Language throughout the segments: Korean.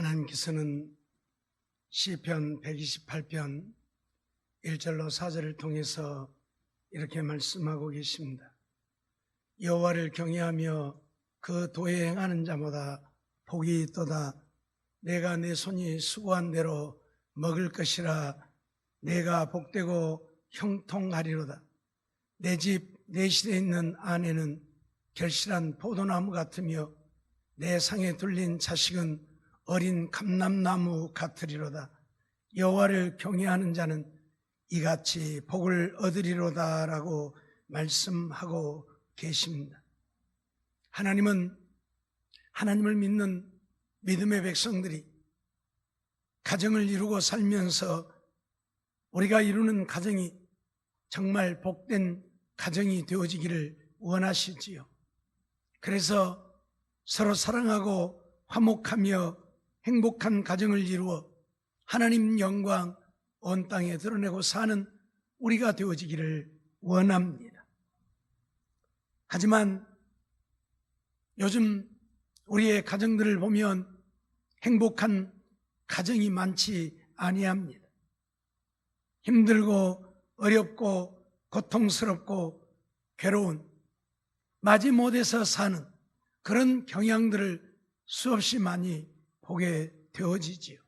하나님께서는 시편 128편 1절로 4절을 통해서 이렇게 말씀하고 계십니다. 여호와를 경외하며 그 도에 행하는 자마다 복이 있도다. 내가 내 손이 수고한 대로 먹을 것이라. 내가 복되고 형통하리로다. 내 집 내실에 있는 아내는 결실한 포도나무 같으며 내 상에 둘린 자식은 어린 감람나무 같으리로다. 여호와를 경외하는 자는 이같이 복을 얻으리로다라고 말씀하고 계십니다. 하나님은 하나님을 믿는 믿음의 백성들이 가정을 이루고 살면서 우리가 이루는 가정이 정말 복된 가정이 되어지기를 원하시지요. 그래서 서로 사랑하고 화목하며 행복한 가정을 이루어 하나님 영광 온 땅에 드러내고 사는 우리가 되어지기를 원합니다. 하지만 요즘 우리의 가정들을 보면 행복한 가정이 많지 아니합니다. 힘들고 어렵고 고통스럽고 괴로운 마지못해서 사는 그런 경향들을 수없이 많이 보게 되어지지요.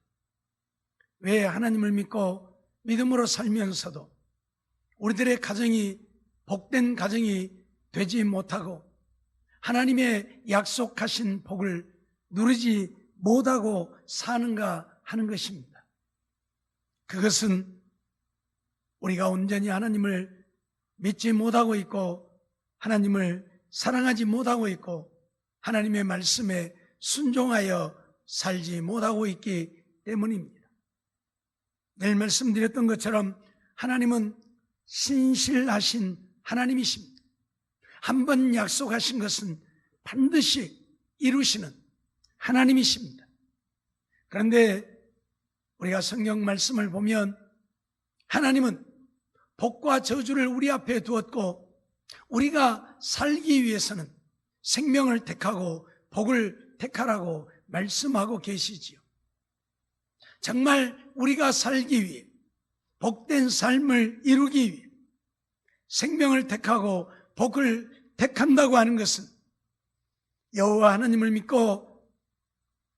왜 하나님을 믿고 믿음으로 살면서도 우리들의 가정이 복된 가정이 되지 못하고 하나님의 약속하신 복을 누리지 못하고 사는가 하는 것입니다. 그것은 우리가 온전히 하나님을 믿지 못하고 있고 하나님을 사랑하지 못하고 있고 하나님의 말씀에 순종하여 살지 못하고 있기 때문입니다. 늘 말씀드렸던 것처럼 하나님은 신실하신 하나님이십니다. 한 번 약속하신 것은 반드시 이루시는 하나님이십니다. 그런데 우리가 성경 말씀을 보면 하나님은 복과 저주를 우리 앞에 두었고 우리가 살기 위해서는 생명을 택하고 복을 택하라고 말씀하고 계시지요. 정말 우리가 살기 위해 복된 삶을 이루기 위해 생명을 택하고 복을 택한다고 하는 것은 여호와 하나님을 믿고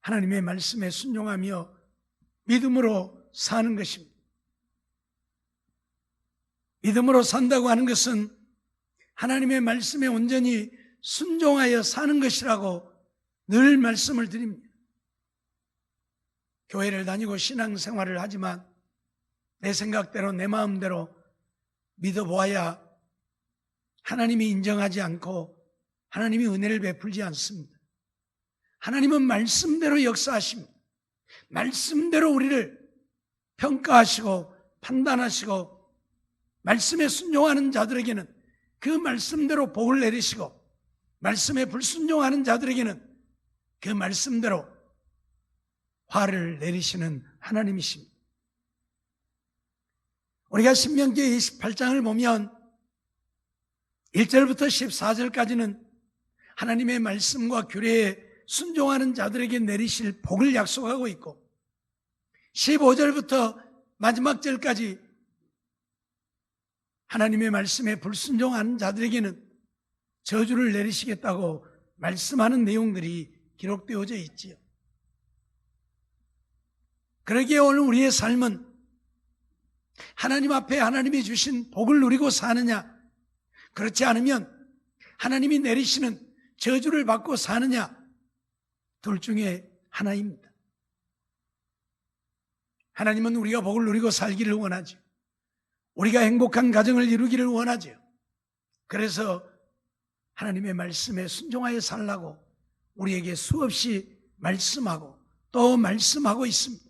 하나님의 말씀에 순종하며 믿음으로 사는 것입니다. 믿음으로 산다고 하는 것은 하나님의 말씀에 온전히 순종하여 사는 것이라고 늘 말씀을 드립니다. 교회를 다니고 신앙생활을 하지만 내 생각대로 내 마음대로 믿어보아야 하나님이 인정하지 않고 하나님이 은혜를 베풀지 않습니다. 하나님은 말씀대로 역사하십니다. 말씀대로 우리를 평가하시고 판단하시고 말씀에 순종하는 자들에게는 그 말씀대로 복을 내리시고 말씀에 불순종하는 자들에게는 그 말씀대로 화를 내리시는 하나님이십니다. 우리가 신명기 28장을 보면 1절부터 14절까지는 하나님의 말씀과 규례에 순종하는 자들에게 내리실 복을 약속하고 있고 15절부터 마지막 절까지 하나님의 말씀에 불순종하는 자들에게는 저주를 내리시겠다고 말씀하는 내용들이 기록되어져 있지요. 그러기에 오늘 우리의 삶은 하나님 앞에 하나님이 주신 복을 누리고 사느냐, 그렇지 않으면 하나님이 내리시는 저주를 받고 사느냐, 둘 중에 하나입니다. 하나님은 우리가 복을 누리고 살기를 원하죠. 우리가 행복한 가정을 이루기를 원하죠. 그래서 하나님의 말씀에 순종하여 살라고 우리에게 수없이 말씀하고 또 말씀하고 있습니다.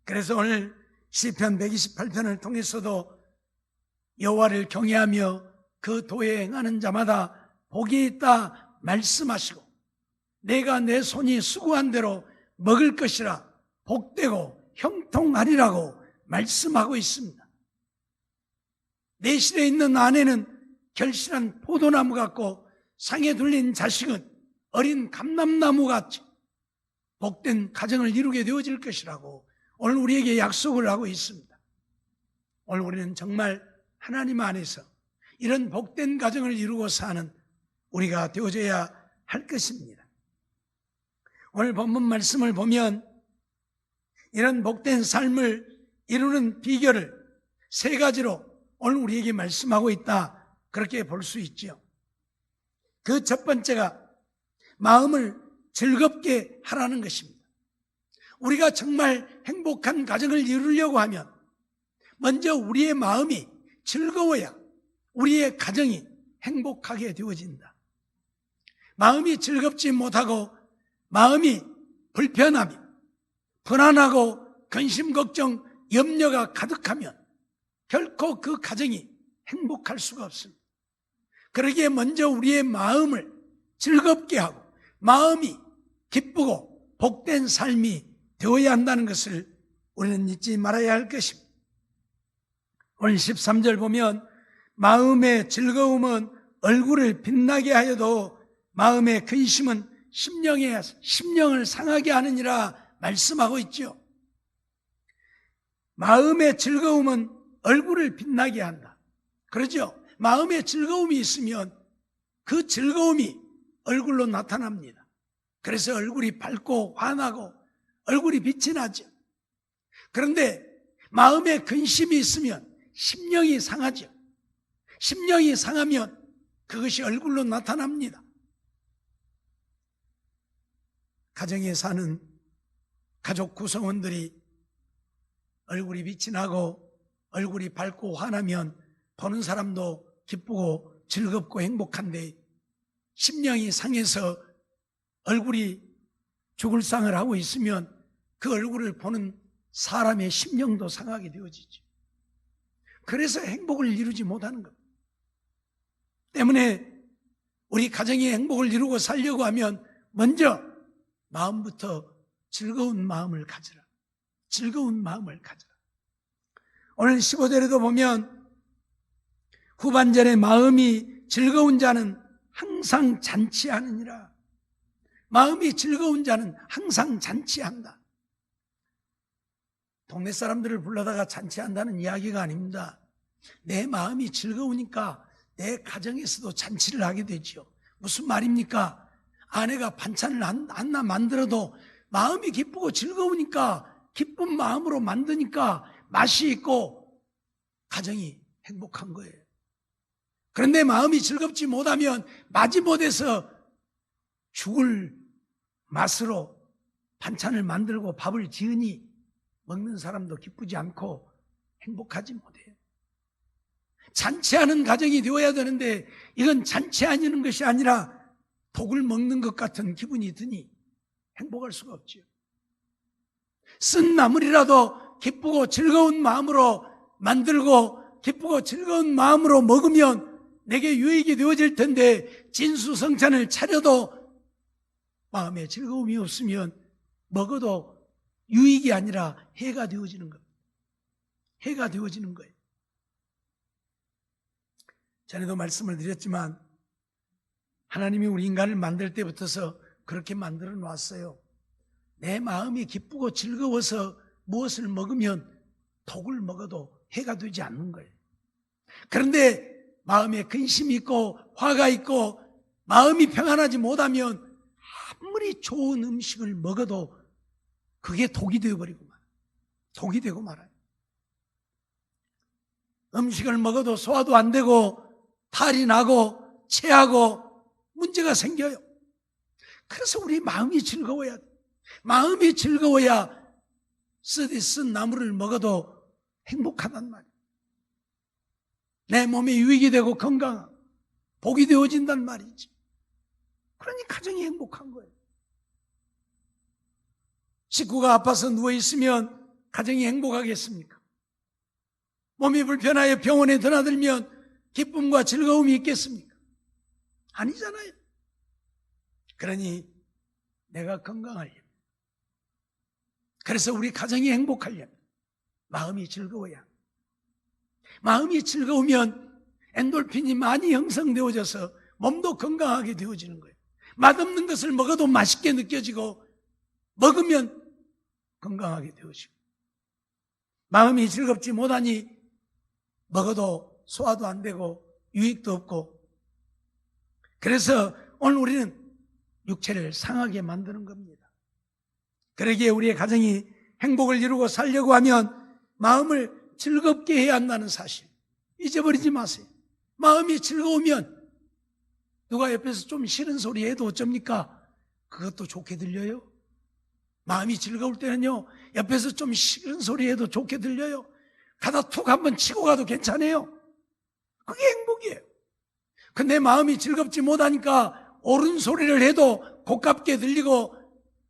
그래서 오늘 시편 128편을 통해서도 여호와를 경외하며 그 도에 행하는 자마다 복이 있다 말씀하시고 내가 내 손이 수고한 대로 먹을 것이라 복되고 형통하리라고 말씀하고 있습니다. 내실에 있는 아내는 결실한 포도나무 같고 상에 둘린 자식은 어린 감람나무 같죠. 복된 가정을 이루게 되어질 것이라고 오늘 우리에게 약속을 하고 있습니다. 오늘 우리는 정말 하나님 안에서 이런 복된 가정을 이루고 사는 우리가 되어져야 할 것입니다. 오늘 본문 말씀을 보면 이런 복된 삶을 이루는 비결을 세 가지로 오늘 우리에게 말씀하고 있다, 그렇게 볼 수 있죠. 그 첫 번째가 마음을 즐겁게 하라는 것입니다. 우리가 정말 행복한 가정을 이루려고 하면 먼저 우리의 마음이 즐거워야 우리의 가정이 행복하게 되어진다. 마음이 즐겁지 못하고 마음이 불편하며 불안하고 근심, 걱정, 염려가 가득하면 결코 그 가정이 행복할 수가 없습니다. 그러기에 먼저 우리의 마음을 즐겁게 하고 마음이 기쁘고 복된 삶이 되어야 한다는 것을 우리는 잊지 말아야 할 것입니다. 오늘 13절 보면 마음의 즐거움은 얼굴을 빛나게 하여도 마음의 근심은 심령을 상하게 하느니라 말씀하고 있죠. 마음의 즐거움은 얼굴을 빛나게 한다. 그러죠? 마음의 즐거움이 있으면 그 즐거움이 얼굴로 나타납니다. 그래서 얼굴이 밝고 환하고 얼굴이 빛이 나죠. 그런데 마음에 근심이 있으면 심령이 상하죠. 심령이 상하면 그것이 얼굴로 나타납니다. 가정에 사는 가족 구성원들이 얼굴이 빛이 나고 얼굴이 밝고 환하면 보는 사람도 기쁘고 즐겁고 행복한데, 심령이 상해서 얼굴이 죽을 상을 하고 있으면 그 얼굴을 보는 사람의 심령도 상하게 되어지죠. 그래서 행복을 이루지 못하는 겁니다. 때문에 우리 가정의 행복을 이루고 살려고 하면 먼저 마음부터 즐거운 마음을 가져라. 즐거운 마음을 가져라. 오늘 15절에도 보면 후반절에 마음이 즐거운 자는 항상 잔치하느니라. 마음이 즐거운 자는 항상 잔치한다. 동네 사람들을 불러다가 잔치한다는 이야기가 아닙니다. 내 마음이 즐거우니까 내 가정에서도 잔치를 하게 되죠. 무슨 말입니까? 아내가 반찬을 하나 만들어도 마음이 기쁘고 즐거우니까 기쁜 마음으로 만드니까 맛이 있고 가정이 행복한 거예요. 그런데 마음이 즐겁지 못하면 마지못해서 죽을 맛으로 반찬을 만들고 밥을 지으니 먹는 사람도 기쁘지 않고 행복하지 못해요. 잔치하는 가정이 되어야 되는데 이건 잔치하는 것이 아니라 독을 먹는 것 같은 기분이 드니 행복할 수가 없죠. 쓴 나물이라도 기쁘고 즐거운 마음으로 만들고 기쁘고 즐거운 마음으로 먹으면 내게 유익이 되어질 텐데, 진수성찬을 차려도 마음에 즐거움이 없으면 먹어도 유익이 아니라 해가 되어지는 겁니다. 해가 되어지는 거예요. 전에도 말씀을 드렸지만 하나님이 우리 인간을 만들 때부터서 그렇게 만들어 놨어요. 내 마음이 기쁘고 즐거워서 무엇을 먹으면 독을 먹어도 해가 되지 않는 거예요. 그런데 마음에 근심이 있고 화가 있고 마음이 평안하지 못하면 아무리 좋은 음식을 먹어도 그게 독이 되어버리고 말아요. 독이 되고 말아요. 음식을 먹어도 소화도 안 되고 탈이 나고 체하고 문제가 생겨요. 그래서 우리 마음이 즐거워야 돼. 마음이 즐거워야 쓴 나물을 먹어도 행복하단 말이에요. 내 몸에 유익이 되고 건강하고 복이 되어진단 말이지. 그러니 가정이 행복한 거예요. 식구가 아파서 누워있으면 가정이 행복하겠습니까? 몸이 불편하여 병원에 드나들면 기쁨과 즐거움이 있겠습니까? 아니잖아요. 그러니 내가 건강하려면, 그래서 우리 가정이 행복하려면 마음이 즐거워야, 마음이 즐거우면 엔돌핀이 많이 형성되어져서 몸도 건강하게 되어지는 거예요. 맛없는 것을 먹어도 맛있게 느껴지고 먹으면 건강하게 되어지고, 마음이 즐겁지 못하니 먹어도 소화도 안 되고 유익도 없고, 그래서 오늘 우리는 육체를 상하게 만드는 겁니다. 그러기에 우리의 가정이 행복을 이루고 살려고 하면 마음을 즐겁게 해야 한다는 사실 잊어버리지 마세요. 마음이 즐거우면 누가 옆에서 좀 싫은 소리 해도 어쩝니까? 그것도 좋게 들려요. 마음이 즐거울 때는요, 옆에서 좀 싫은 소리 해도 좋게 들려요. 가다 툭 한번 치고 가도 괜찮아요. 그게 행복이에요. 근데 마음이 즐겁지 못하니까 옳은 소리를 해도 고깝게 들리고,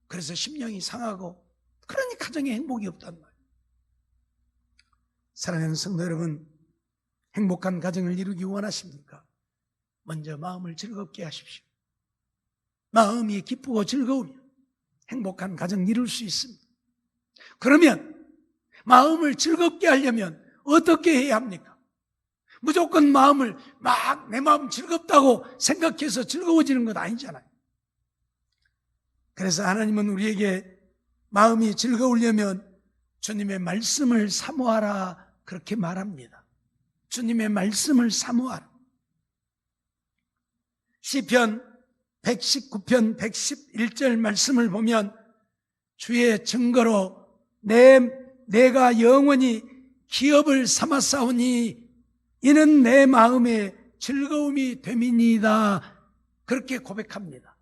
그래서 심령이 상하고, 그러니 가정에 행복이 없단 말이에요. 사랑하는 성도 여러분, 행복한 가정을 이루기 원하십니까? 먼저 마음을 즐겁게 하십시오. 마음이 기쁘고 즐거우면 행복한 가정 이룰 수 있습니다. 그러면 마음을 즐겁게 하려면 어떻게 해야 합니까? 무조건 마음을 막 내 마음 즐겁다고 생각해서 즐거워지는 것 아니잖아요. 그래서 하나님은 우리에게 마음이 즐거우려면 주님의 말씀을 사모하라 그렇게 말합니다. 주님의 말씀을 사모하라. 시편 119편 111절 말씀을 보면 주의 증거로 내가 영원히 기업을 삼았사오니 이는 내 마음의 즐거움이 됨이니이다. 그렇게 고백합니다.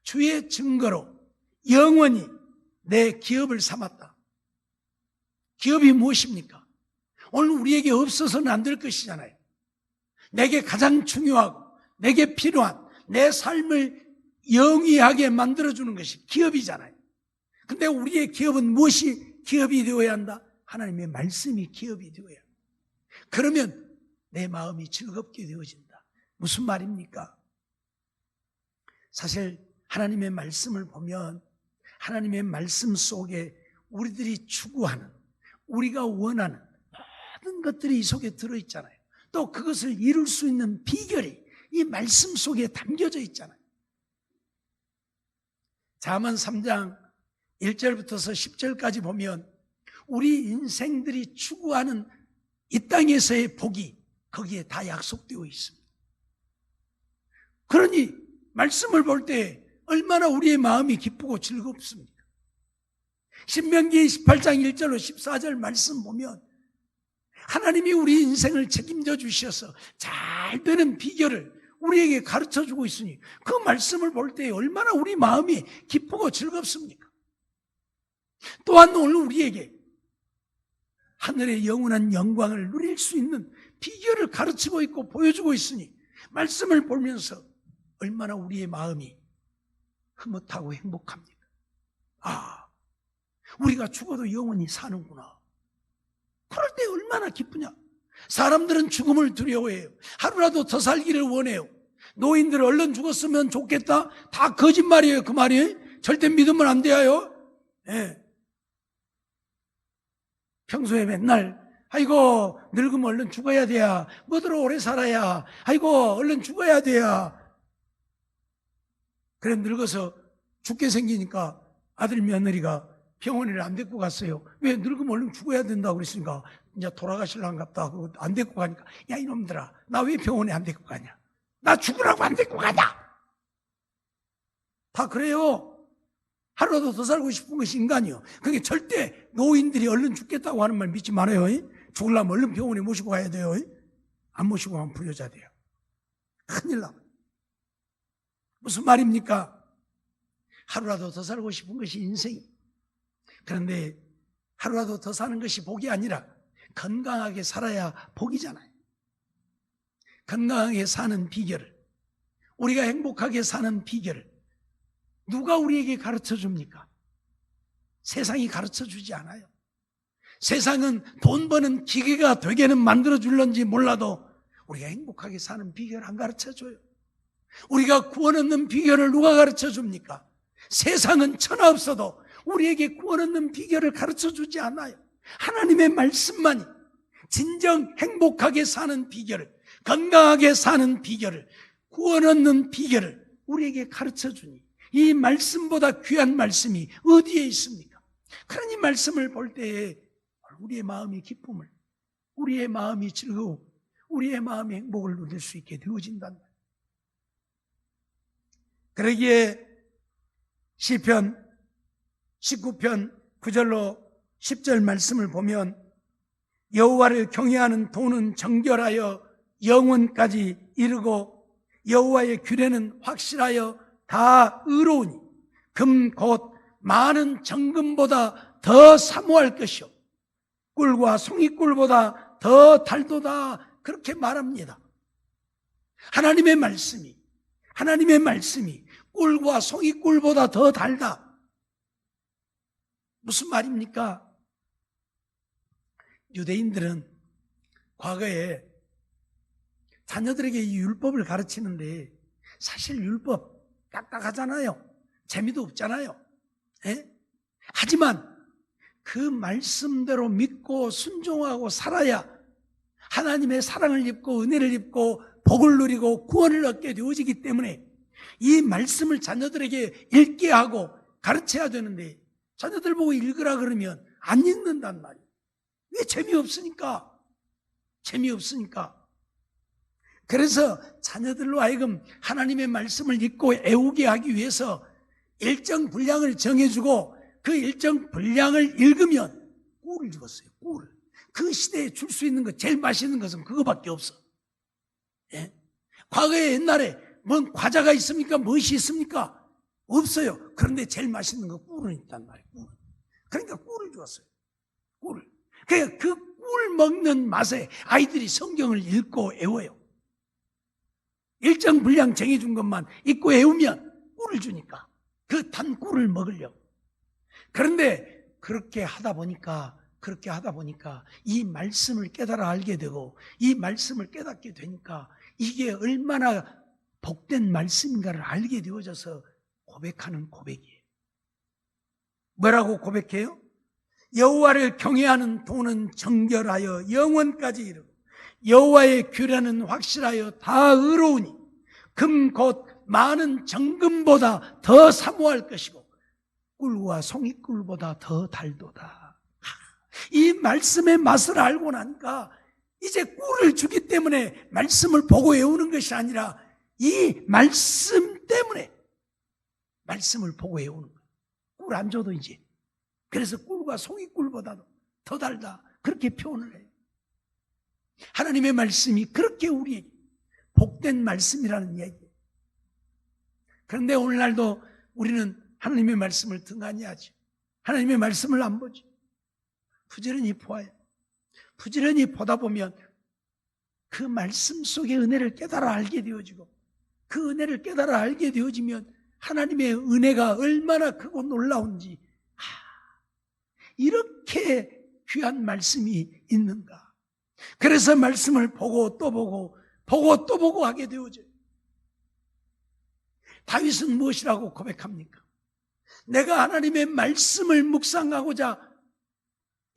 주의 증거로 영원히 내 기업을 삼았다. 기업이 무엇입니까? 오늘 우리에게 없어서는 안 될 것이잖아요. 내게 가장 중요하고 내게 필요한 내 삶을 영위하게 만들어주는 것이 기업이잖아요. 근데 우리의 기업은 무엇이 기업이 되어야 한다? 하나님의 말씀이 기업이 되어야 한다. 그러면 내 마음이 즐겁게 되어진다. 무슨 말입니까? 사실 하나님의 말씀을 보면 하나님의 말씀 속에 우리들이 추구하는, 우리가 원하는 모든 것들이 이 속에 들어있잖아요. 또 그것을 이룰 수 있는 비결이 이 말씀 속에 담겨져 있잖아요. 잠언 3장 1절부터서 10절까지 보면 우리 인생들이 추구하는 이 땅에서의 복이 거기에 다 약속되어 있습니다. 그러니 말씀을 볼 때 얼마나 우리의 마음이 기쁘고 즐겁습니까? 신명기 18장 1절로 14절 말씀 보면 하나님이 우리 인생을 책임져 주셔서 잘 되는 비결을 우리에게 가르쳐주고 있으니 그 말씀을 볼 때 얼마나 우리 마음이 기쁘고 즐겁습니까? 또한 오늘 우리에게 하늘의 영원한 영광을 누릴 수 있는 비결을 가르치고 있고 보여주고 있으니 말씀을 보면서 얼마나 우리의 마음이 흐뭇하고 행복합니까? 아, 우리가 죽어도 영원히 사는구나. 그럴 때 얼마나 기쁘냐. 사람들은 죽음을 두려워해요. 하루라도 더 살기를 원해요. 노인들 얼른 죽었으면 좋겠다. 다 거짓말이에요. 그 말이 절대 믿으면 안 돼요. 예. 평소에 맨날 아이고 늙으면 얼른 죽어야 돼야, 뭐더러 오래 살아야, 아이고 얼른 죽어야 돼야. 그래 늙어서 죽게 생기니까 아들 며느리가 병원에 안 데리고 갔어요. 왜? 늙으면 얼른 죽어야 된다고 그랬으니까 이제 돌아가실랑갑다 하고 안 데리고 가니까 야 이놈들아, 나 왜 병원에 안 데리고 가냐? 나 죽으라고 안 데리고 가냐? 다 그래요. 하루라도 더 살고 싶은 것이 인간이요. 그게 절대 노인들이 얼른 죽겠다고 하는 말 믿지 말아요. 죽으려면 얼른 병원에 모시고 가야 돼요. 안 모시고 가면 불효자 돼요. 큰일 나. 무슨 말입니까? 하루라도 더 살고 싶은 것이 인생이. 그런데 하루라도 더 사는 것이 복이 아니라 건강하게 살아야 복이잖아요. 건강하게 사는 비결을, 우리가 행복하게 사는 비결을 누가 우리에게 가르쳐 줍니까? 세상이 가르쳐 주지 않아요. 세상은 돈 버는 기계가 되게는 만들어 줄런지 몰라도 우리가 행복하게 사는 비결을 안 가르쳐 줘요. 우리가 구원 얻는 비결을 누가 가르쳐 줍니까? 세상은 천하 없어도 우리에게 구원 얻는 비결을 가르쳐 주지 않아요. 하나님의 말씀만이 진정 행복하게 사는 비결을, 건강하게 사는 비결을, 구원 얻는 비결을 우리에게 가르쳐 주니 이 말씀보다 귀한 말씀이 어디에 있습니까? 그러니 말씀을 볼 때에 우리의 마음이 기쁨을, 우리의 마음이 즐거움, 우리의 마음이 행복을 누릴 수 있게 되어진단 말이에요. 그러기에 시편 19편 9절로 10절 말씀을 보면 여호와를 경외하는 도는 정결하여 영원까지 이르고 여호와의 규례는 확실하여 다 의로우니 금 곧 많은 정금보다 더 사모할 것이요 꿀과 송이꿀보다 더 달도다. 그렇게 말합니다. 하나님의 말씀이 꿀과 송이꿀보다 더 달다. 무슨 말입니까? 유대인들은 과거에 자녀들에게 이 율법을 가르치는데 사실 율법 딱딱하잖아요. 재미도 없잖아요. 예? 하지만 그 말씀대로 믿고 순종하고 살아야 하나님의 사랑을 입고 은혜를 입고 복을 누리고 구원을 얻게 되어지기 때문에 이 말씀을 자녀들에게 읽게 하고 가르쳐야 되는데 자녀들 보고 읽으라 그러면 안 읽는단 말이에요. 왜? 재미없으니까. 그래서 자녀들로 하여금 하나님의 말씀을 읽고 애우게 하기 위해서 일정 분량을 정해주고 그 일정 분량을 읽으면 꿀을 주었어요. 꿀을. 그 시대에 줄 수 있는 것, 제일 맛있는 것은 그거밖에 없어. 예? 과거에 옛날에 뭔 과자가 있습니까? 무엇이 있습니까? 없어요. 그런데 제일 맛있는 거 꿀은 있단 말이에요. 꿀. 그러니까 꿀을 주었어요. 꿀을. 그러니까 그 꿀 먹는 맛에 아이들이 성경을 읽고 애워요. 일정 분량 정해준 것만 읽고 애우면 꿀을 주니까 그 단 꿀을 먹으려고. 그런데 그렇게 하다 보니까 이 말씀을 깨달아 알게 되고 이 말씀을 깨닫게 되니까 이게 얼마나 복된 말씀인가를 알게 되어져서 고백하는 고백이에요. 뭐라고 고백해요? 여호와를 경외하는 도는 정결하여 영원까지 이르고 여호와의 규례는 확실하여 다 의로우니 금 곧 많은 정금보다 더 사모할 것이고 꿀과 송이꿀보다 더 달도다. 이 말씀의 맛을 알고 나니까 이제 꿀을 주기 때문에 말씀을 보고 외우는 것이 아니라 이 말씀 때문에 말씀을 보고 외우는 거예요. 꿀 안 줘도 이제. 그래서 꿀과 송이꿀보다도 더 달다. 그렇게 표현을 해요. 하나님의 말씀이 그렇게 우리에게 복된 말씀이라는 얘기예요. 그런데 오늘날도 우리는 하나님의 말씀을 등한히 하죠. 하나님의 말씀을 안 보죠. 부지런히 보아요. 부지런히 보다 보면 그 말씀 속의 은혜를 깨달아 알게 되어지고 그 은혜를 깨달아 알게 되어지면 하나님의 은혜가 얼마나 크고 놀라운지 이렇게 귀한 말씀이 있는가. 그래서 말씀을 보고 또 보고 보고 또 보고 하게 되어져요. 다윗은 무엇이라고 고백합니까? 내가 하나님의 말씀을 묵상하고자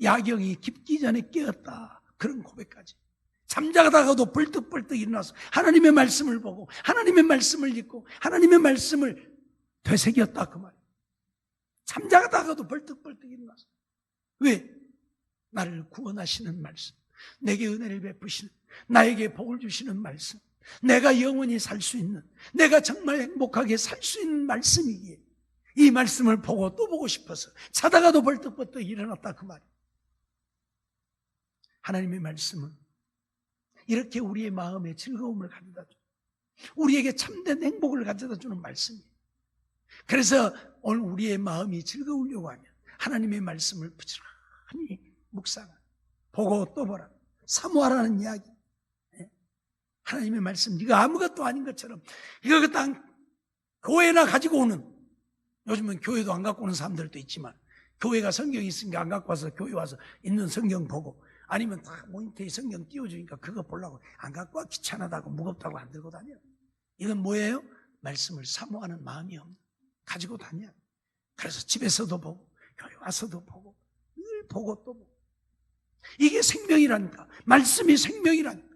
야경이 깊기 전에 깨었다. 그런 고백까지. 잠자다가도 벌떡벌떡 일어나서 하나님의 말씀을 보고 하나님의 말씀을 읽고 하나님의 말씀을 되새겼다 그 말이에요. 잠자다가도 벌떡벌떡 일어나서. 왜? 나를 구원하시는 말씀, 내게 은혜를 베푸시는, 나에게 복을 주시는 말씀, 내가 영원히 살 수 있는, 내가 정말 행복하게 살 수 있는 말씀이기에 이 말씀을 보고 또 보고 싶어서 자다가도 벌떡벌떡 일어났다 그 말이에요. 하나님의 말씀은 이렇게 우리의 마음에 즐거움을 가져다 주고 우리에게 참된 행복을 가져다 주는 말씀이에요. 그래서 오늘 우리의 마음이 즐거우려고 하면 하나님의 말씀을 부지런히 묵상하라. 보고 또 보라. 사모하라는 이야기. 하나님의 말씀, 이거 아무것도 아닌 것처럼 이거 딱 교회나 가지고 오는, 요즘은 교회도 안 갖고 오는 사람들도 있지만 교회가 성경이 있으니까 안 갖고 와서 교회 와서 있는 성경 보고 아니면 다 모니터에 성경 띄워주니까 그거 보려고 안 갖고 와 귀찮아다고 무겁다고 안 들고 다녀. 이건 뭐예요? 말씀을 사모하는 마음이 없는, 가지고 다녀. 그래서 집에서도 보고 교회 와서도 보고 늘 보고 또 보고. 이게 생명이라니까. 말씀이 생명이라니까.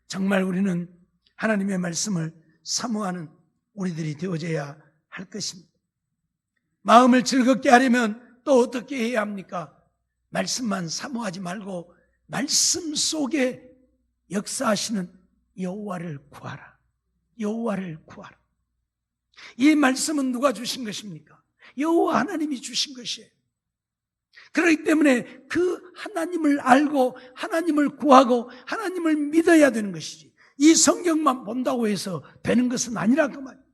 정말 우리는 하나님의 말씀을 사모하는 우리들이 되어져야 할 것입니다. 마음을 즐겁게 하려면 또 어떻게 해야 합니까? 말씀만 사모하지 말고 말씀 속에 역사하시는 여호와를 구하라. 여호와를 구하라. 이 말씀은 누가 주신 것입니까? 여호와 하나님이 주신 것이에요. 그렇기 때문에 그 하나님을 알고 하나님을 구하고 하나님을 믿어야 되는 것이지, 이 성경만 본다고 해서 되는 것은 아니라 그 말이에요.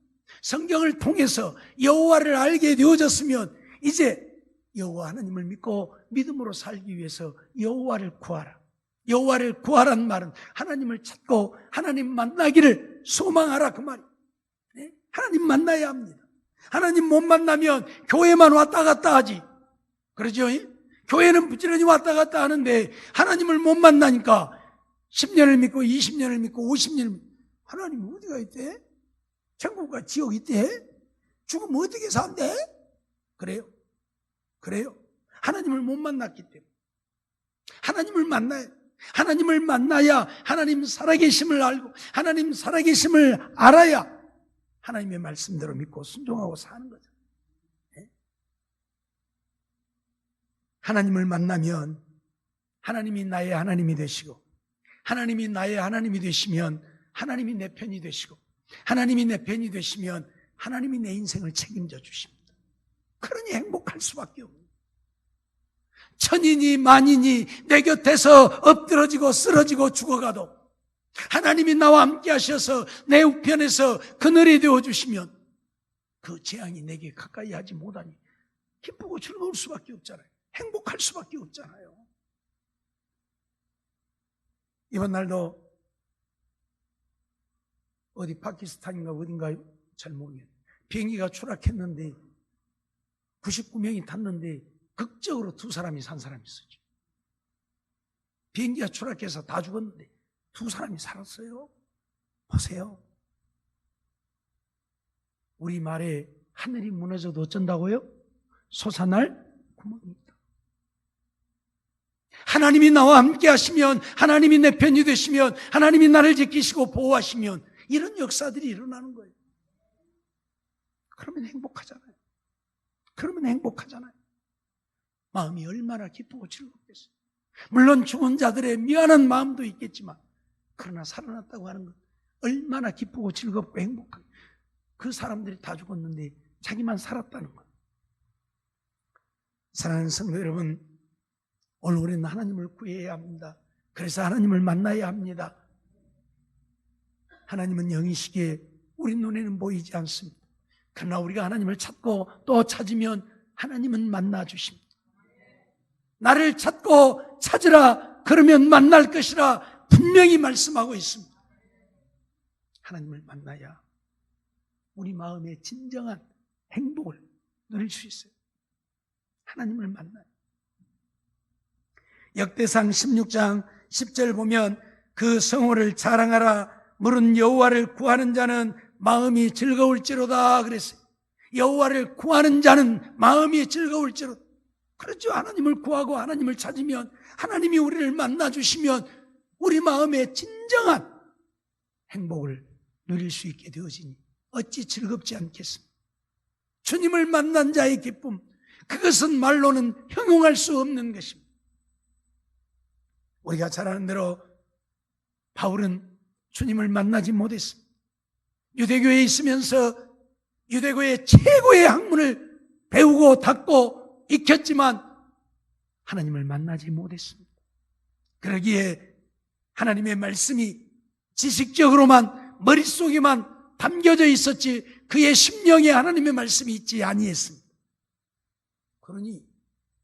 성경을 통해서 여호와를 알게 되어졌으면 이제 여호와 하나님을 믿고 믿음으로 살기 위해서 여호와를 구하라. 여호와를 구하라는 말은 하나님을 찾고 하나님 만나기를 소망하라 그 말이에요. 네? 하나님 만나야 합니다. 하나님 못 만나면 교회만 왔다 갔다 하지. 그러죠? 교회는 부지런히 왔다 갔다 하는데 하나님을 못 만나니까 10년을 믿고 20년을 믿고 50년을 믿고, 하나님 어디가 있대? 천국과 지옥이 있대? 죽으면 어떻게 산대? 그래요? 그래요? 하나님을 못 만났기 때문에. 하나님을 만나야, 하나님을 만나야 하나님 살아계심을 알고 하나님 살아계심을 알아야 하나님의 말씀대로 믿고 순종하고 사는 거죠. 네? 하나님을 만나면 하나님이 나의 하나님이 되시고, 하나님이 나의 하나님이 되시면 하나님이 내 편이 되시고, 하나님이 내 편이 되시면 하나님이 내 인생을 책임져 주십니다. 그러니 행복할 수밖에 없습니다. 천인이 만인이 내 곁에서 엎드러지고 쓰러지고 죽어가도 하나님이 나와 함께 하셔서 내 우편에서 그늘이 되어주시면 그 재앙이 내게 가까이 하지 못하니 기쁘고 즐거울 수밖에 없잖아요. 행복할 수밖에 없잖아요. 이번 날도 어디 파키스탄인가 어딘가요? 잘 모르겠어요. 비행기가 추락했는데 99명이 탔는데 극적으로 2사람이 산 사람이 있었죠. 비행기가 추락해서 다 죽었는데 2사람이 살았어요. 보세요. 우리 말에 하늘이 무너져도 어쩐다고요? 솟아날 구멍이 있다. 하나님이 나와 함께 하시면, 하나님이 내 편이 되시면, 하나님이 나를 지키시고 보호하시면 이런 역사들이 일어나는 거예요. 그러면 행복하잖아요. 그러면 행복하잖아요. 마음이 얼마나 기쁘고 즐겁겠어요. 물론 죽은 자들의 미안한 마음도 있겠지만, 그러나 살아났다고 하는 것 얼마나 기쁘고 즐겁고 행복하게. 그 사람들이 다 죽었는데 자기만 살았다는 것. 사랑하는 성도 여러분, 오늘 우리는 하나님을 구해야 합니다. 그래서 하나님을 만나야 합니다. 하나님은 영이시기에 우리 눈에는 보이지 않습니다. 그러나 우리가 하나님을 찾고 또 찾으면 하나님은 만나 주십니다. 나를 찾고 찾으라, 그러면 만날 것이라 분명히 말씀하고 있습니다. 하나님을 만나야 우리 마음의 진정한 행복을 누릴 수 있어요. 하나님을 만나요. 역대상 16장 10절 보면 그 성호를 자랑하라, 물은 여호와를 구하는 자는 마음이 즐거울지로다 그랬어요. 여호와를 구하는 자는 마음이 즐거울지로다. 그렇죠. 하나님을 구하고 하나님을 찾으면 하나님이 우리를 만나주시면 우리 마음의 진정한 행복을 누릴 수 있게 되어지니 어찌 즐겁지 않겠습니까? 주님을 만난 자의 기쁨, 그것은 말로는 형용할 수 없는 것입니다. 우리가 잘 아는 대로 바울은 주님을 만나지 못했습니다. 유대교에 있으면서 유대교의 최고의 학문을 배우고 닦고 익혔지만 하나님을 만나지 못했습니다. 그러기에 하나님의 말씀이 지식적으로만 머릿속에만 담겨져 있었지 그의 심령에 하나님의 말씀이 있지 아니했습니다. 그러니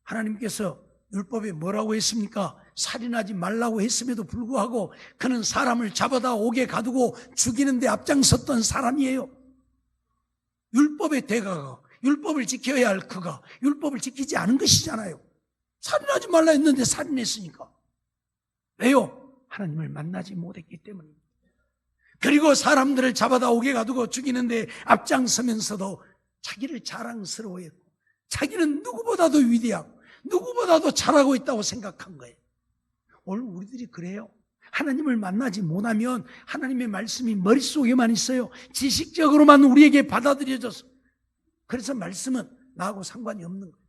하나님께서 율법에 뭐라고 했습니까? 살인하지 말라고 했음에도 불구하고 그는 사람을 잡아다 옥에 가두고 죽이는 데 앞장섰던 사람이에요. 율법의 대가가, 율법을 지켜야 할 그가 율법을 지키지 않은 것이잖아요. 살인하지 말라 했는데 살인했으니까. 왜요? 하나님을 만나지 못했기 때문입니다. 그리고 사람들을 잡아다 옥에 가두고 죽이는데 앞장서면서도 자기를 자랑스러워했고 자기는 누구보다도 위대하고 누구보다도 잘하고 있다고 생각한 거예요. 오늘 우리들이 그래요. 하나님을 만나지 못하면 하나님의 말씀이 머릿속에만 있어요. 지식적으로만 우리에게 받아들여져서. 그래서 말씀은 나하고 상관이 없는 거예요.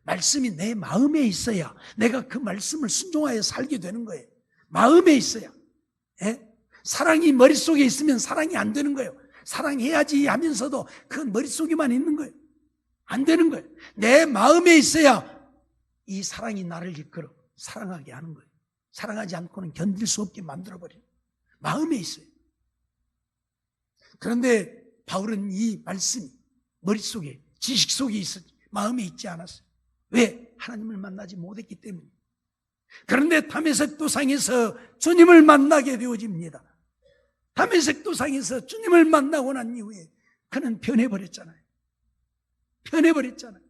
말씀이 내 마음에 있어야 내가 그 말씀을 순종하여 살게 되는 거예요. 마음에 있어야. 예? 사랑이 머릿속에 있으면 사랑이 안 되는 거예요. 사랑해야지 하면서도 그건 머릿속에만 있는 거예요. 안 되는 거예요. 내 마음에 있어야 이 사랑이 나를 이끌어 사랑하게 하는 거예요. 사랑하지 않고는 견딜 수 없게 만들어버려요. 마음에 있어요. 그런데 바울은 이 말씀이 머릿속에, 지식 속에 있었지 마음에 있지 않았어요. 왜? 하나님을 만나지 못했기 때문에. 그런데 다메섹 도상에서 주님을 만나게 되어집니다. 다메섹 도상에서 주님을 만나고 난 이후에 그는 변해버렸잖아요. 변해버렸잖아요.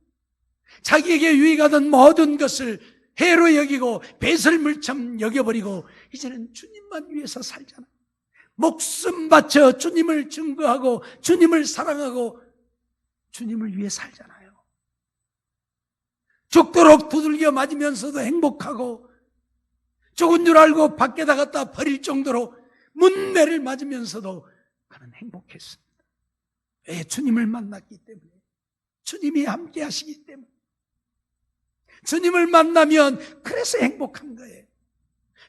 자기에게 유익하던 모든 것을 해로 여기고 배설물처럼 여겨버리고 이제는 주님만 위해서 살잖아요. 목숨 바쳐 주님을 증거하고 주님을 사랑하고 주님을 위해 살잖아요. 죽도록 두들겨 맞으면서도 행복하고 죽은 줄 알고 밖에 나갔다 버릴 정도로 문매를 맞으면서도 그는 행복했습니다. 왜? 주님을 만났기 때문에. 주님이 함께 하시기 때문에. 주님을 만나면 그래서 행복한 거예요.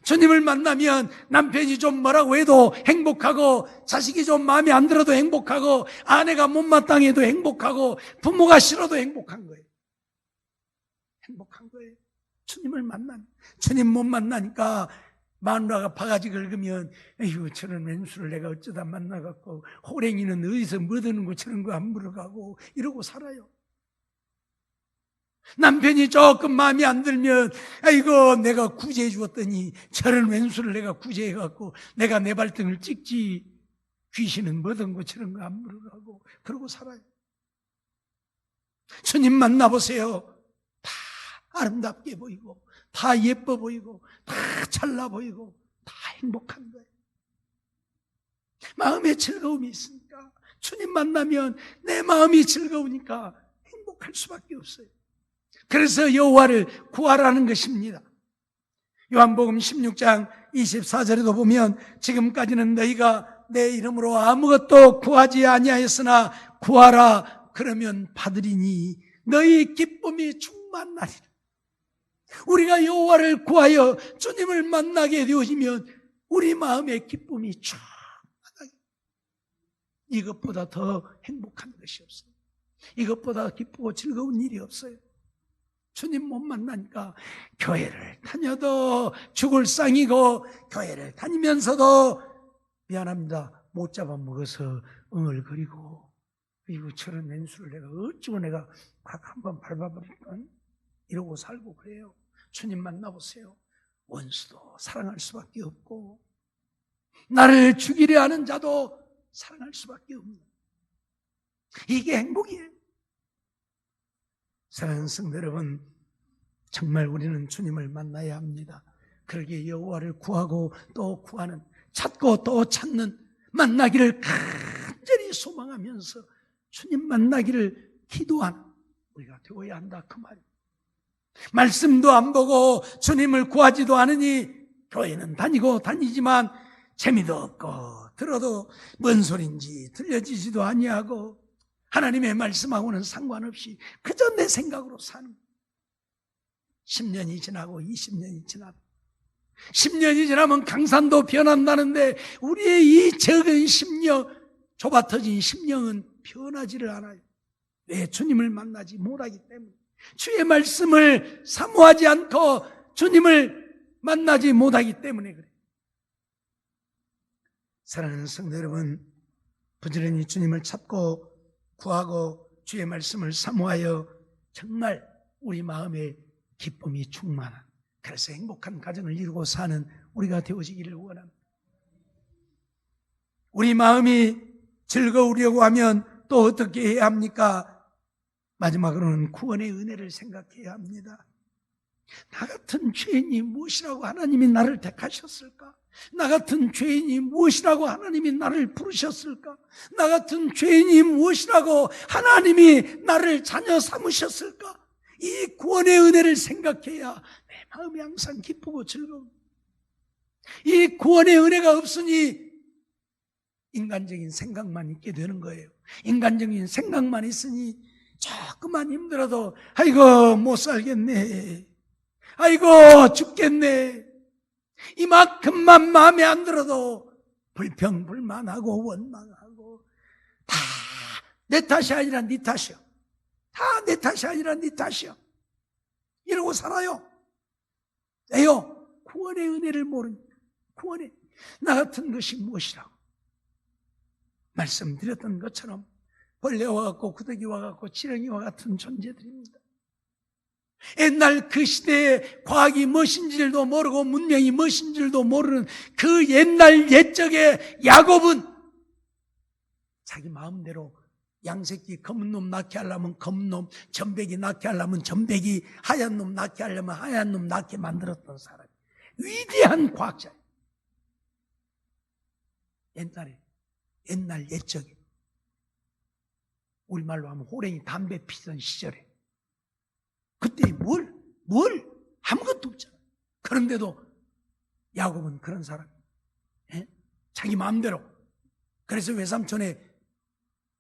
주님을 만나면 남편이 좀 뭐라고 해도 행복하고 자식이 좀 마음에 안 들어도 행복하고 아내가 못마땅해도 행복하고 부모가 싫어도 행복한 거예요. 행복한 거예요. 주님을 만나면. 주님 못 만나니까 마누라가 바가지 긁으면 에휴 저런 왼수를 내가 어쩌다 만나갖고 호랭이는 어디서 뭐 드는 거 저런 거 안 물어가고 이러고 살아요. 남편이 조금 마음에 안 들면 아이고 내가 구제해 주었더니 저런 왼수를 내가 구제해갖고 내가 내 발등을 찍지 귀신은 뭐든 거 저런 거 안 물어가고 그러고 살아요. 주님 만나보세요. 다 아름답게 보이고 다 예뻐 보이고 다 잘나 보이고 다 행복한 거예요. 마음에 즐거움이 있으니까 주님 만나면 내 마음이 즐거우니까 행복할 수밖에 없어요. 그래서 여호와를 구하라는 것입니다. 요한복음 16장 24절에도 보면 지금까지는 너희가 내 이름으로 아무것도 구하지 아니하였으나 구하라 그러면 받으리니 너희 기쁨이 충만하리라. 우리가 여호와를 구하여 주님을 만나게 되어지면 우리 마음의 기쁨이 충만하게. 이것보다 더 행복한 것이 없어요. 이것보다 기쁘고 즐거운 일이 없어요. 주님 못 만나니까 교회를 다녀도 죽을 상이고 교회를 다니면서도 미안합니다 못 잡아먹어서 응얼거리고 이거 저런 왼수를 내가 어쩌고 내가 한번 밟아버릴까 이러고 살고 그래요. 주님 만나보세요. 원수도 사랑할 수밖에 없고 나를 죽이려 하는 자도 사랑할 수밖에 없는 이게 행복이에요. 사랑하는 성도 여러분, 정말 우리는 주님을 만나야 합니다. 그러기에 여호와를 구하고 또 구하는, 찾고 또 찾는, 만나기를 간절히 소망하면서 주님 만나기를 기도하는 우리가 되어야 한다 그 말입니다. 말씀도 안 보고 주님을 구하지도 않으니 교회는 다니지만 재미도 없고 들어도 뭔 소린지 들려지지도 아니하고 하나님의 말씀하고는 상관없이 그저 내 생각으로 사는 거예요. 10년이 지나고 20년이 지나고 10년이 지나면 강산도 변한다는데 우리의 이 적은 심령, 좁아터진 심령은 변하지를 않아요. 왜? 주님을 만나지 못하기 때문에. 주의 말씀을 사모하지 않고 주님을 만나지 못하기 때문에 그래요. 사랑하는 성도 여러분, 부지런히 주님을 찾고 구하고 주의 말씀을 사모하여 정말 우리 마음에 기쁨이 충만한, 그래서 행복한 가정을 이루고 사는 우리가 되어지기를 원합니다. 우리 마음이 즐거우려고 하면 또 어떻게 해야 합니까? 마지막으로는 구원의 은혜를 생각해야 합니다. 나 같은 죄인이 무엇이라고 하나님이 나를 택하셨을까? 나 같은 죄인이 무엇이라고 하나님이 나를 부르셨을까? 나 같은 죄인이 무엇이라고 하나님이 나를 자녀 삼으셨을까? 이 구원의 은혜를 생각해야 내 마음이 항상 기쁘고 즐거워. 이 구원의 은혜가 없으니 인간적인 생각만 있게 되는 거예요. 인간적인 생각만 있으니 조금만 힘들어도 아이고 못 살겠네, 아이고 죽겠네, 이만큼만 마음에 안 들어도 불평불만하고 원망하고 다 내 탓이 아니라 네 탓이야, 다 내 탓이 아니라 네 탓이야, 이러고 살아요. 왜요? 구원의 은혜를 모르니까. 구원의 나 같은 것이 무엇이라고 말씀드렸던 것처럼 벌레와 같고 구더기와 같고 지렁이와 같은 존재들입니다. 옛날 그 시대에 과학이 무엇인지도 모르고 문명이 무엇인지도 모르는 그 옛날 옛적의 야곱은 자기 마음대로 양새끼 검은 놈 낳게 하려면 검은 놈, 점백이 낳게 하려면 점백이, 하얀 놈 낳게 하려면 하얀 놈 낳게 만들었던 사람, 위대한 과학자예요. 옛날 옛적에 우리말로 하면 호랭이 담배 피던 시절에 그때 뭘 아무것도 없잖아요. 그런데도 야곱은 그런 사람, 자기 마음대로. 그래서 외삼촌의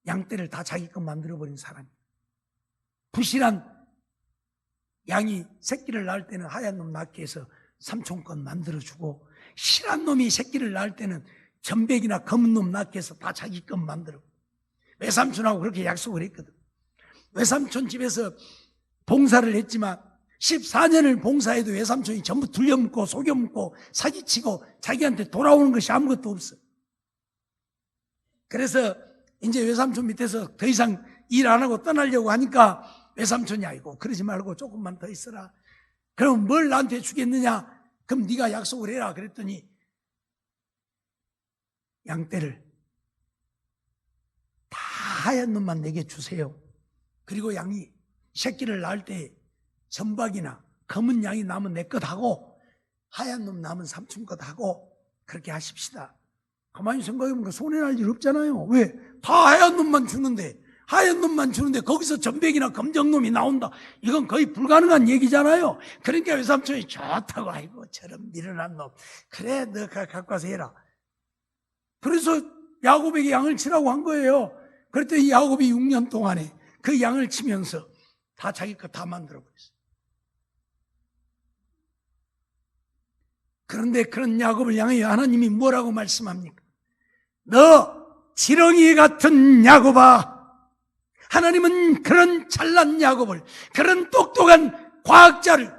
양떼를 다 자기 것 만들어버린 사람이에요. 부실한 양이 새끼를 낳을 때는 하얀 놈 낳게 해서 삼촌 것 만들어주고, 실한 놈이 새끼를 낳을 때는 점백이나 검은 놈 낳게 해서 다 자기 것 만들어. 외삼촌하고 그렇게 약속을 했거든. 외삼촌 집에서 봉사를 했지만 14년을 봉사해도 외삼촌이 전부 들려먹고 속여먹고 사기치고 자기한테 돌아오는 것이 아무것도 없어. 그래서 이제 외삼촌 밑에서 더 이상 일 안 하고 떠나려고 하니까 외삼촌이 아이고 그러지 말고 조금만 더 있어라. 그럼 뭘 나한테 주겠느냐? 그럼 네가 약속을 해라. 그랬더니 양떼를 다 하얀 놈만 내게 주세요. 그리고 양이 새끼를 낳을 때 점박이나 검은 양이 나면 내 것 하고 하얀 놈 나면 삼촌 것 하고 그렇게 하십시다. 가만히 생각해보면 손해날 일 없잖아요. 왜? 다 하얀 놈만 주는데, 하얀 놈만 주는데 거기서 점백이나 검정 놈이 나온다. 이건 거의 불가능한 얘기잖아요. 그러니까 외삼촌이 좋다고, 아이고 저런 미련한 놈, 그래 너 갖고 와서 해라. 그래서 야곱에게 양을 치라고 한 거예요. 그랬더니 야곱이 6년 동안에 그 양을 치면서 다 자기 거 다 만들어버렸어요. 그런데 그런 야곱을 향해 하나님이 뭐라고 말씀합니까? 너 지렁이 같은 야곱아. 하나님은 그런 잘난 야곱을, 그런 똑똑한 과학자를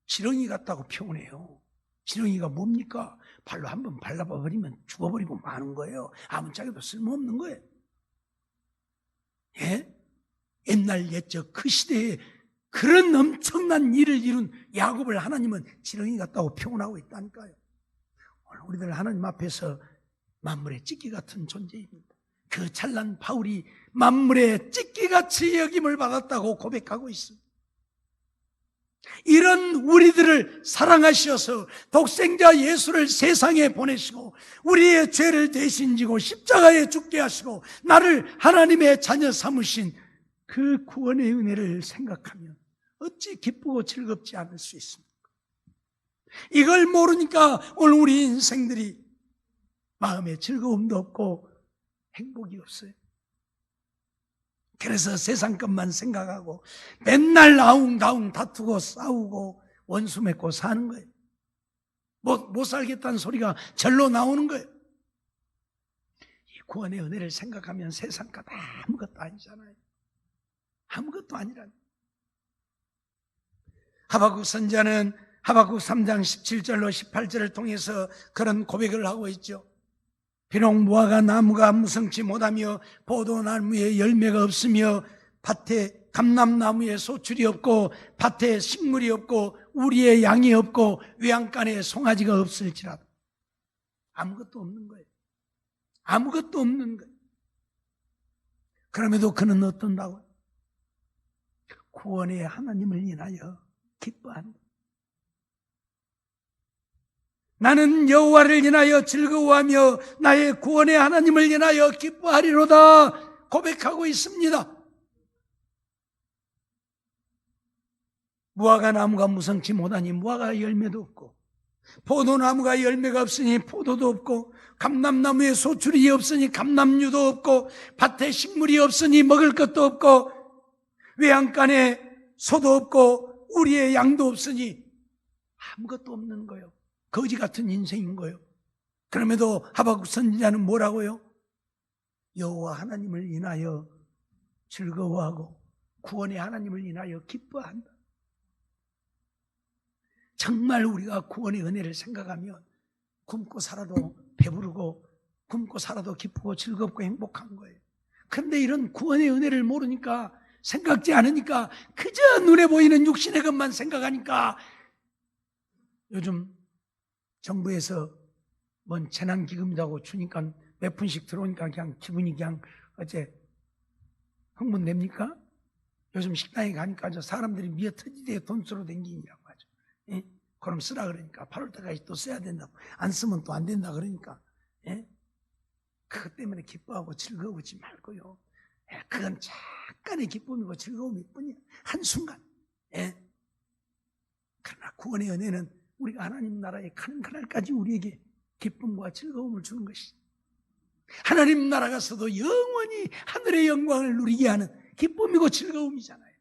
지렁이 같다고 표현해요. 지렁이가 뭡니까? 발로 한번 발라버리면 죽어버리고 마는 거예요. 아무짝에도 쓸모없는 거예요. 예? 옛날 옛적 그 시대에 그런 엄청난 일을 이룬 야곱을 하나님은 지렁이 같다고 표현하고 있다니까요. 오늘 우리들 하나님 앞에서 만물의 찢기 같은 존재입니다. 그 찬란 바울이 만물의 찢기같이 여김을 받았다고 고백하고 있습니다. 이런 우리들을 사랑하셔서 독생자 예수를 세상에 보내시고 우리의 죄를 대신 지고 십자가에 죽게 하시고 나를 하나님의 자녀 삼으신 그 구원의 은혜를 생각하면 어찌 기쁘고 즐겁지 않을 수 있습니까? 이걸 모르니까 오늘 우리 인생들이 마음에 즐거움도 없고 행복이 없어요. 그래서 세상 것만 생각하고 맨날 아웅다웅 다투고 싸우고 원수 맺고 사는 거예요. 못 살겠다는 소리가 절로 나오는 거예요. 이 구원의 은혜를 생각하면 세상 것 아무것도 아니잖아요. 아무것도 아니라니. 하박국 선지자는 하박국 3장 17절로 18절을 통해서 그런 고백을 하고 있죠. 비록 무화과 나무가 무성치 못하며 포도나무에 열매가 없으며 밭에 감람나무에 소출이 없고 밭에 식물이 없고 우리의 양이 없고 외양간에 송아지가 없을지라도 아무것도 없는 거예요. 아무것도 없는 거예요. 그럼에도 그는 어떤다고요? 구원의 하나님을 인하여 기뻐한다. 나는 여호와를 인하여 즐거워하며 나의 구원의 하나님을 인하여 기뻐하리로다 고백하고 있습니다. 무화과 나무가 무성치 못하니 무화과 열매도 없고 포도나무가 열매가 없으니 포도도 없고, 감람나무에 소출이 없으니 감람류도 없고, 밭에 식물이 없으니 먹을 것도 없고, 외양간에 소도 없고, 우리의 양도 없으니 아무것도 없는 거예요. 거지 같은 인생인 거예요. 그럼에도 하박국 선지자는 뭐라고요? 여호와 하나님을 인하여 즐거워하고 구원의 하나님을 인하여 기뻐한다. 정말 우리가 구원의 은혜를 생각하면 굶고 살아도 배부르고, 굶고 살아도 기쁘고 즐겁고 행복한 거예요. 그런데 이런 구원의 은혜를 모르니까, 생각지 않으니까, 그저 눈에 보이는 육신의 것만 생각하니까, 요즘 정부에서 뭔 재난기금이라고 주니까 몇 푼씩 들어오니까 그냥 기분이 그냥 어째 흥분됩니까? 요즘 식당에 가니까 저 사람들이 미어 터지게 돈 쓰러 댕기냐고 하죠. 예? 그럼 쓰라 그러니까 8월 때까지 또 써야 된다고, 안 쓰면 또 안 된다 그러니까, 예? 그것 때문에 기뻐하고 즐거우지 말고요. 예? 그건 잠깐의 기쁨이고 즐거움일 뿐이야. 한순간. 예? 그러나 구원의 은혜는 우리가 하나님 나라에 가는 그날까지 우리에게 기쁨과 즐거움을 주는 것이죠. 하나님 나라 가서도 영원히 하늘의 영광을 누리게 하는 기쁨이고 즐거움이잖아요.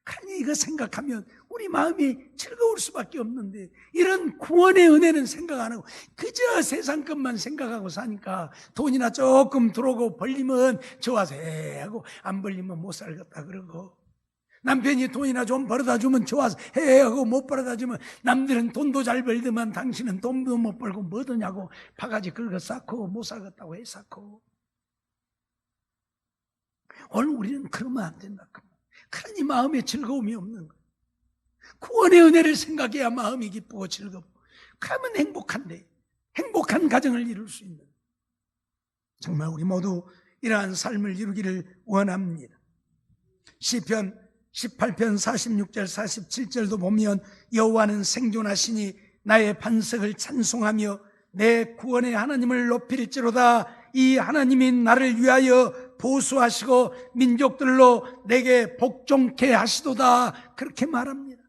그러니 이거 생각하면 우리 마음이 즐거울 수밖에 없는데, 이런 구원의 은혜는 생각 안 하고 그저 세상 것만 생각하고 사니까, 돈이나 조금 들어오고 벌리면 좋아서 해 하고, 안 벌리면 못 살겠다 그러고, 남편이 돈이나 좀 벌어다 주면 좋아서 해 하고, 못 벌어다 주면 남들은 돈도 잘 벌더만 당신은 돈도 못 벌고 뭐더냐고 바가지 긁어 쌓고 못 살겠다고 해 쌓고. 오늘 우리는 그러면 안 된다. 그러니 마음에 즐거움이 없는 거예요. 구원의 은혜를 생각해야 마음이 기쁘고 즐겁고, 그러면 행복한데, 행복한 가정을 이룰 수 있는, 정말 우리 모두 이러한 삶을 이루기를 원합니다. 시편 18편 46절 47절도 보면, 여호와는 생존하시니 나의 반석을 찬송하며 내 구원의 하나님을 높일지로다. 이 하나님이 나를 위하여 보수하시고 민족들로 내게 복종케 하시도다. 그렇게 말합니다.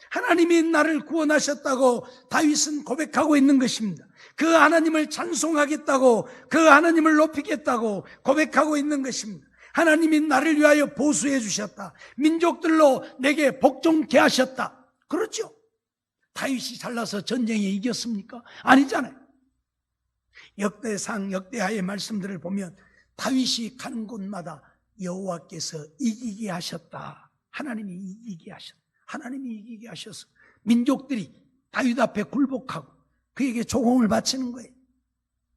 하나님이 나를 구원하셨다고 다윗은 고백하고 있는 것입니다. 그 하나님을 찬송하겠다고, 그 하나님을 높이겠다고 고백하고 있는 것입니다. 하나님이 나를 위하여 보수해 주셨다. 민족들로 내게 복종케 하셨다. 그렇죠? 다윗이 잘나서 전쟁에 이겼습니까? 아니잖아요. 역대상, 역대하의 말씀들을 보면 다윗이 가는 곳마다 여호와께서 이기게 하셨다. 하나님이 이기게 하셨다. 하나님이 이기게 하셔서 민족들이 다윗 앞에 굴복하고 그에게 조공을 바치는 거예요.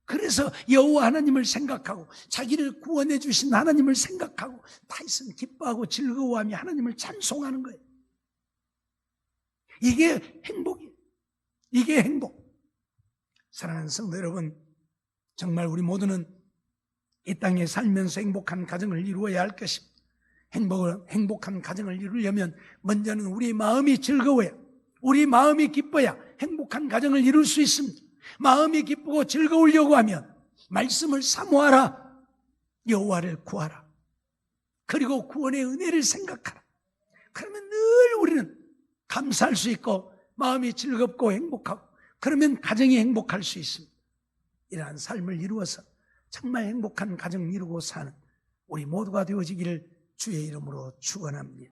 그래서 여호와 하나님을 생각하고 자기를 구원해 주신 하나님을 생각하고 다윗은 기뻐하고 즐거워하며 하나님을 찬송하는 거예요. 이게 행복이에요. 이게 행복. 사랑하는 성도 여러분, 정말 우리 모두는 이 땅에 살면서 행복한 가정을 이루어야 할 것입니다. 행복한 가정을 이루려면 먼저는 우리 마음이 즐거워야, 우리 마음이 기뻐야 행복한 가정을 이룰 수 있습니다. 마음이 기쁘고 즐거우려고 하면 말씀을 사모하라, 여호와를 구하라, 그리고 구원의 은혜를 생각하라. 그러면 늘 우리는 감사할 수 있고 마음이 즐겁고 행복하고, 그러면 가정이 행복할 수 있습니다. 이러한 삶을 이루어서 정말 행복한 가정을 이루고 사는 우리 모두가 되어지기를 주의 이름으로 축원합니다.